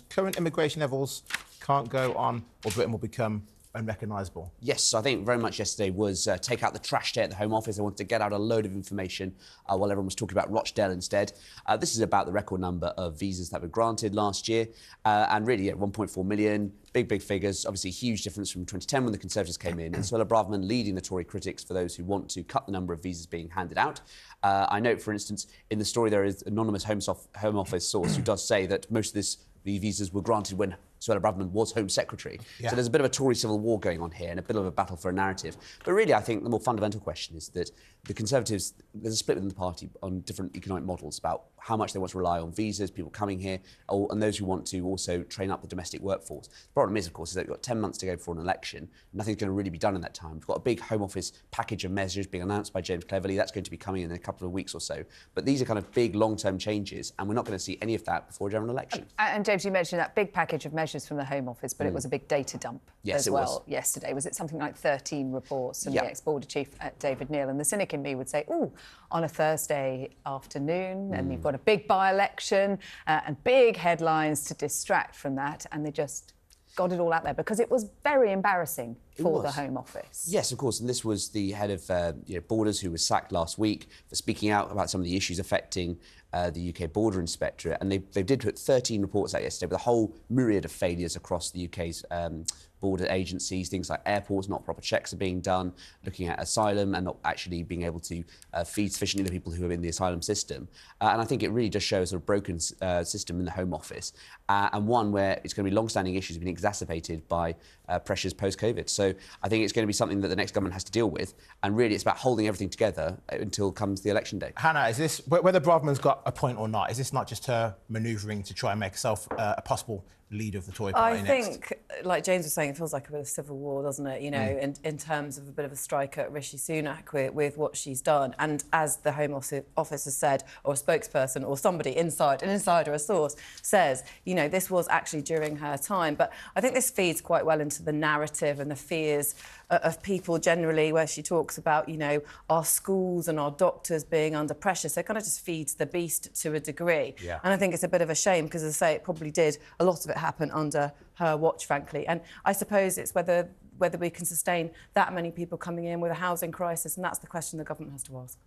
Current immigration levels can't go on, or Britain will become unrecognisable. Yes, I think very much yesterday was take out the trash day at the Home Office. They wanted to get out a load of information while everyone was talking about Rochdale instead. This is about the record number of visas that were granted last year. And really, 1.4 million, big figures. Obviously, huge difference from 2010 when the Conservatives came in. And Suella Braverman leading the Tory critics for those who want to cut the number of visas being handed out. I note, for instance, in the story there is an anonymous Home Office source who does say that most of the visas were granted when Suella Braverman was Home Secretary. Yeah. So there's a bit of a Tory civil war going on here and a bit of a battle for a narrative. But really, I think the more fundamental question is that the Conservatives, there's a split within the party on different economic models about how much they want to rely on visas, people coming here, and those who want to also train up the domestic workforce. The problem is, of course, is that we've got 10 months to go before an election. Nothing's going to really be done in that time. We've got a big Home Office package of measures being announced by James Cleverly. That's going to be coming in a couple of weeks or so. But these are kind of big, long-term changes, and we're not going to see any of that before a general election. And James, you mentioned that big package of measures from the Home Office, but it was a big data dump as well yesterday. Was it something like 13 reports from the ex-border chief, David Heale? And the cynic in me would say, oh, on a Thursday afternoon, and you've got a big by-election and big headlines to distract from that, and they just got it all out there because it was very embarrassing for the Home Office. Yes, of course, and this was the head of Borders who was sacked last week for speaking out about some of the issues affecting the UK Border Inspectorate, and they did put 13 reports out yesterday with a whole myriad of failures across the UK's border agencies, things like airports, not proper checks are being done, looking at asylum and not actually being able to feed sufficiently the people who are in the asylum system. And I think it really does show a sort of broken system in the Home Office, and one where it's going to be long-standing issues being exacerbated by pressures post-COVID. So I think it's going to be something that the next government has to deal with, and really it's about holding everything together until comes the election day. Hannah, is this, whether Braverman's got a point or not, is this not just her manoeuvring to try and make herself a possible leader of the Tory party I think, like James was saying, it feels like a bit of civil war, doesn't it? You know, in terms of a bit of a strike at Rishi Sunak with what she's done. And as the Home Office has said, or a spokesperson or somebody inside, an insider, a source, says, you know, this was actually during her time. But I think this feeds quite well into the narrative and the fears of people generally, where she talks about, you know, our schools and our doctors being under pressure. So it kind of just feeds the beast to a degree. Yeah. And I think it's a bit of a shame because, as I say, it probably did, a lot of it happen under her watch, frankly. And I suppose it's whether we can sustain that many people coming in with a housing crisis, and that's the question the government has to ask.